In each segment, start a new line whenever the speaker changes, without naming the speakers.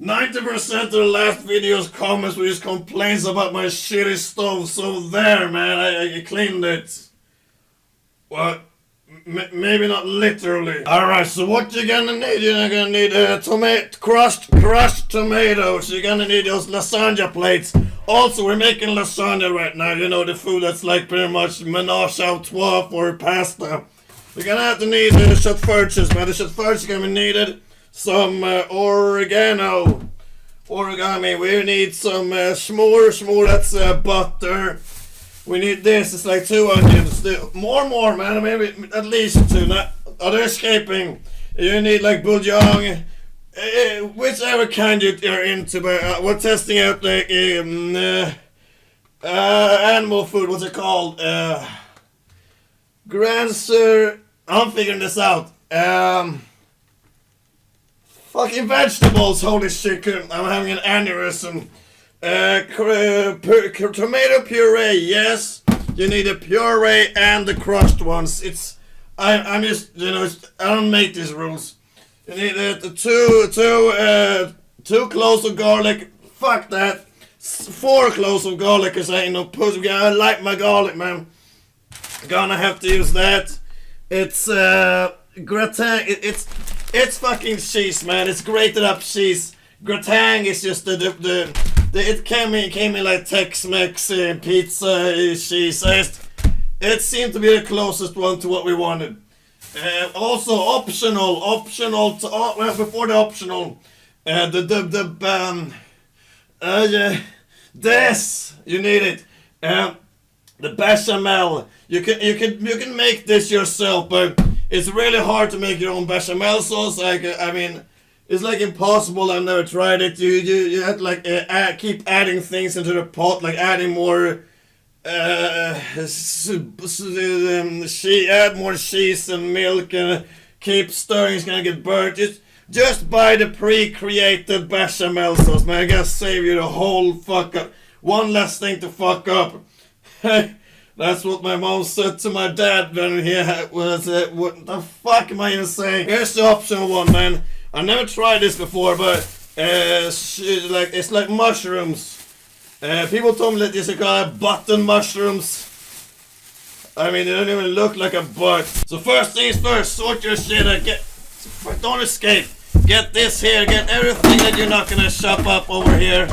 90% of the last video's comments were just complaints about my shitty stove, so there, man, I cleaned it. What? Maybe not literally. Alright, so what you're gonna need? You're gonna need crushed tomatoes. You're gonna need those lasagna plates. Also, we're making lasagna right now. You know, the food that's like pretty much menage a trois for pasta. You're gonna have to need shotfurches, man. The shotfurches are gonna be needed. Some origami. We need some shmore, that's butter. We need this, it's like 2 onions. More, man, maybe at least 2. They're escaping. You need like bouillon. Whichever kind you're into, but we're testing out like animal food, what's it called? Grancer. I'm figuring this out. Fucking vegetables, holy shit, I'm having an aneurysm. Tomato puree, yes. You need a puree and the crushed ones. I'm just, you know, I don't make these rules. You need two cloves of garlic. Fuck that. 4 cloves of garlic, cause I ain't no pussy. I like my garlic, man. Gonna have to use that. It's gratin. It's fucking cheese, man. It's grated up cheese. Gratin is just it came in like Tex-Mex pizza cheese. It seemed to be the closest one to what we wanted. Also optional well, before the optional, this you need it. The bechamel. You can make this yourself, but it's really hard to make your own bechamel sauce. Like I mean, it's like impossible. I've never tried it. You have to like keep adding things into the pot, like adding more. Add more cheese and milk and keep stirring. It's gonna get burnt. Just buy the pre-created bechamel sauce, man. I gotta save you the whole fuck up. One less thing to fuck up. That's what my mom said to my dad when he was what the fuck am I even saying? Here's the optional one, man. I never tried this before, but it's like mushrooms. People told me that these are called button mushrooms. I mean, they don't even look like a butt. So first things first, sort your shit out. Don't escape. Get this here. Get everything that you're not gonna shop up over here.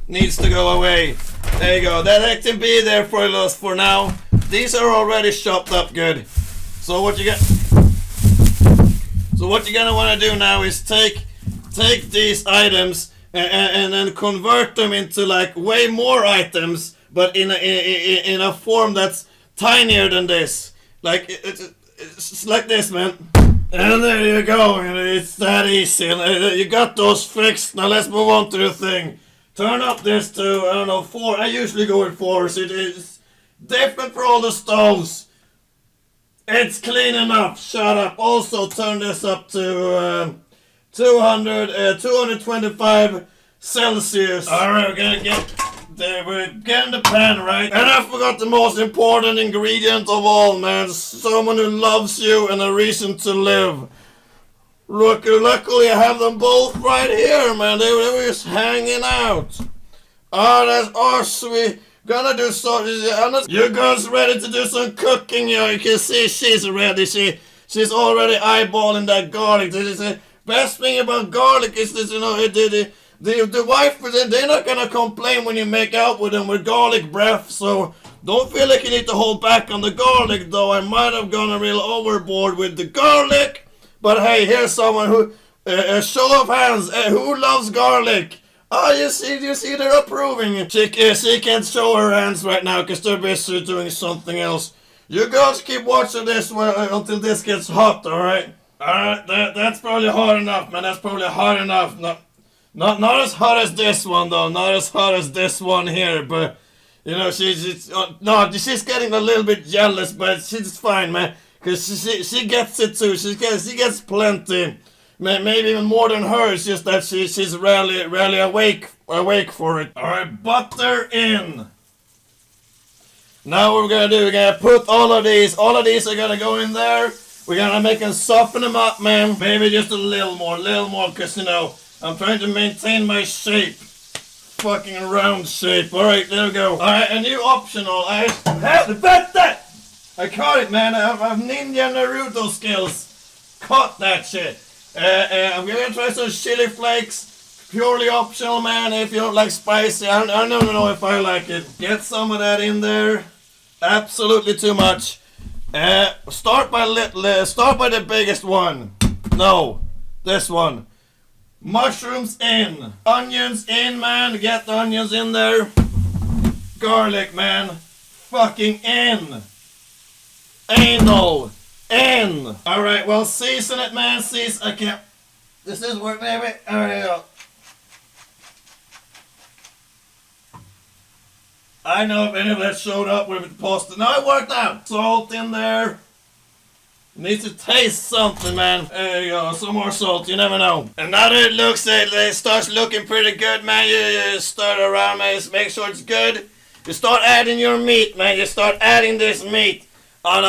Needs to go away. There you go. That can be there for us for now. These are already chopped up good. So what you're gonna want to do now is take these items and then convert them into like way more items, but in a form that's tinier than this. Like it's like this, man. And there you go. It's that easy. You got those fixed. Now let's move on to the thing. Turn up this to, I don't know, 4. I usually go with 4, so it's different for all the stoves. It's clean enough. Shut up. Also, turn this up to 225 Celsius. Alright, we're getting the pan right. And I forgot the most important ingredient of all, man. Someone who loves you and a reason to live. Luckily I have them both right here, man. They were just hanging out. That's awesome. We gonna do so. You girls ready to do some cooking? You can see she's ready. She's already eyeballing that garlic. The best thing about garlic is this, you know, the wife, they're not gonna complain when you make out with them with garlic breath. So don't feel like you need to hold back on the garlic, though. I might have gone a real overboard with the garlic. But hey, here's someone who, show of hands, who loves garlic? Oh, you see, they're approving. She can't show her hands right now because they're busy doing something else. You girls keep watching this until this gets hot, alright? Alright, that's probably hot enough, man. That's probably hot enough. Not as hot as this one, though. Not as hot as this one here, but, you know, she's getting a little bit jealous, but she's fine, man. Cause she gets it too. She gets plenty. Maybe even more than her. It's just that she's rarely awake for it. All right, butter in. Now what we're gonna do? We're gonna put all of these. All of these are gonna go in there. We're gonna make them soften them up, man. Maybe just a little more, cause you know I'm trying to maintain my shape. Fucking round shape. Alright, there we go. Alright, a new optional. I caught it, man. I have Ninja Naruto skills. Caught that shit. I'm gonna try some chili flakes. Purely optional, man. If you don't like spicy, I don't know if I like it. Get some of that in there. Absolutely too much. Start by the biggest one. No, this one. Mushrooms in. Onions in, man. Get the onions in there. Garlic, man. Fucking in. Anal. In. Alright, well, season it, man. Season. I can't. This is work, baby. There you go. I know if any of that showed up with the pasta. No, it worked out. Salt in there. Needs to taste something, man. There you go, some more salt, you never know. And now that it starts looking pretty good, man, you start around, man, just make sure it's good. You start adding your meat, man, you start adding this meat. Oh,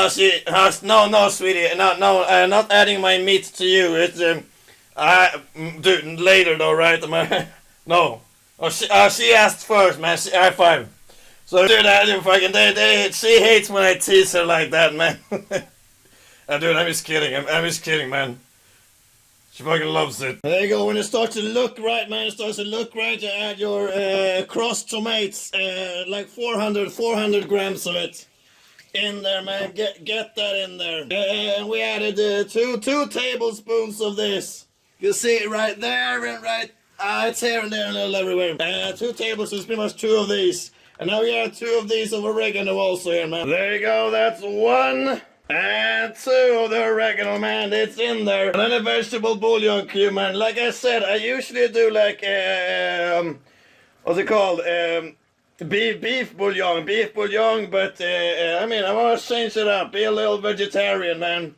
no, no, sweetie, not adding my meat to you. It's, dude, later though, right? No. Oh, she asked first, man, high five. So, dude, she hates when I tease her like that, man. Dude, I'm just kidding. I'm just kidding, man. She fucking loves it. There you go. When it starts to look right, man, you add your crushed tomatoes, like 400 grams of it in there, man. Get that in there. And we added two tablespoons of this. You see it right there and right. It's here and there and a little everywhere. 2 tablespoons, pretty much 2 of these. And now we add 2 of these of oregano also here, man. There you go. That's 1. And 2 of the oregano, man, it's in there. And then a vegetable bouillon cube, man. Like I said, I usually do like, what's it called? Beef bouillon, but, I mean, I want to change it up. Be a little vegetarian, man.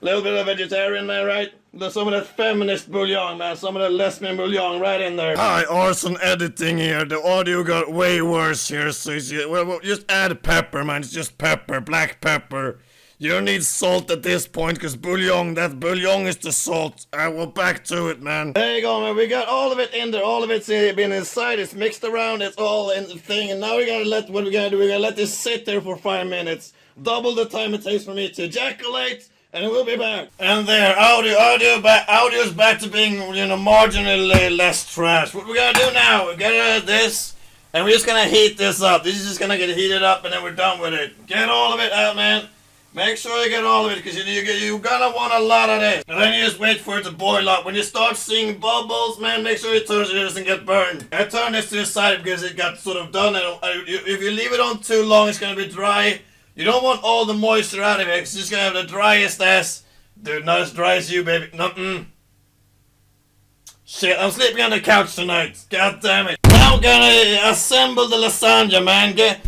A little bit of vegetarian, man, right? Some of that feminist bouillon, man. Some of that lesbian bouillon right in there. Hi, Arson editing here. The audio got way worse here, so well, just add pepper, man. It's just pepper, black pepper. You don't need salt at this point, because that bouillon is the salt. I will back to it, man. There you go, man. We got all of it in there. All of it's been inside. It's mixed around. It's all in the thing. And now we're going to let this sit there for 5 minutes. Double the time it takes for me to ejaculate. And we'll be back. And there, audio's back to being, marginally less trash. What we're going to do now, we're going to this. And we're just going to heat this up. This is just going to get heated up, and then we're done with it. Get all of it out, man. Make sure you get all of it, because you're gonna want a lot of this. And then you just wait for it to boil up. When you start seeing bubbles, man, make sure you turn it so it doesn't get burned. I turned this to the side because it got sort of done. If you leave it on too long, it's gonna be dry. You don't want all the moisture out of it. It's just gonna have the driest ass. Dude, not as dry as you, baby. Shit, I'm sleeping on the couch tonight. God damn it. Now I'm gonna assemble the lasagna, man. Get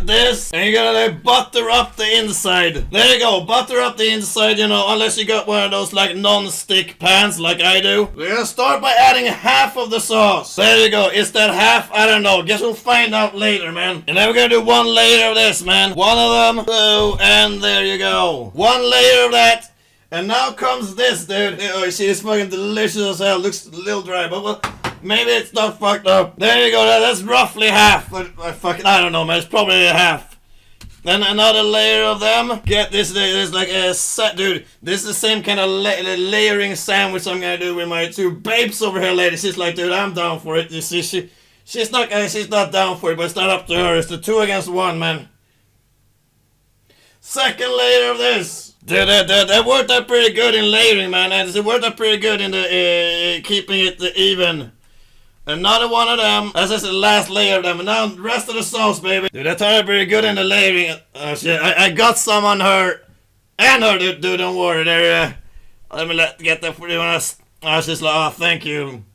this, and you're gonna like butter up the inside. There you go, butter up the inside, unless you got one of those like non-stick pans like I do. We're gonna start by adding half of the sauce. There you go, is that half? I don't know, guess we'll find out later, man. And then we're gonna do 1 layer of this, man. 1 of them, 2, and there you go. 1 layer of that. And now comes this, dude. Oh, you see, it's fucking delicious as hell. Looks a little dry, but well, maybe it's not fucked up. There you go, that's roughly half. But I don't know, man. It's probably a half. Then another layer of them. Get this, there's like a set, dude. This is the same kind of layering sandwich I'm gonna do with my 2 babes over here, lady. She's like, dude, I'm down for it. You see, she's not down for it, but it's not up to her. It's the 2 against 1, man. Second layer of this. Dude, that worked out pretty good in layering, man. It worked out pretty good in the keeping it even. Another one of them. That's just the last layer of them. And now the rest of the sauce, baby. Dude, that turned out pretty good in the layering. Oh shit, I got some on her. And her, dude, don't worry. There, let me get that for you. I was just like, oh, thank you.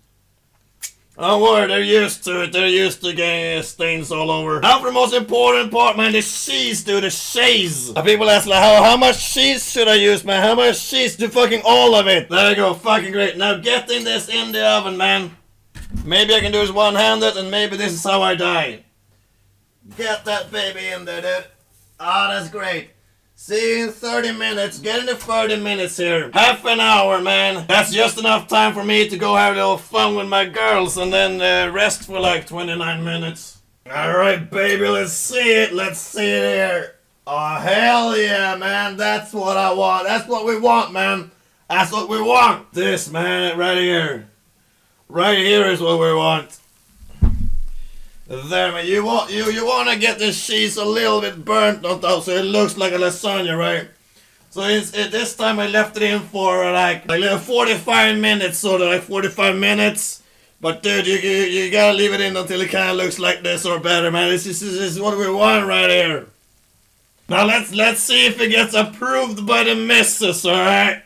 Don't worry, they're used to it. They're used to getting stains all over. Now for the most important part, man, the cheese, dude, the cheese. People ask, like, how much cheese should I use, man? How much cheese? Do fucking all of it. There you go, fucking great. Now getting this in the oven, man. Maybe I can do this one-handed, and maybe this is how I die. Get that baby in there, dude. Ah, that's great. See you in 30 minutes. Get into 30 minutes here. Half an hour, man. That's just enough time for me to go have a little fun with my girls and then rest for like 29 minutes. Alright, baby, let's see it. Let's see it here. Oh, hell yeah, man. That's what I want. That's what we want, man. That's what we want. This, man, right here. Right here is what we want. There, man. You want to get this cheese a little bit burnt on top so it looks like a lasagna, right? So this time I left it in for like 45 minutes, sort of like 45 minutes. But dude, you gotta leave it in until it kind of looks like this or better, man. This is what we want right here. Now let's see if it gets approved by the missus, alright?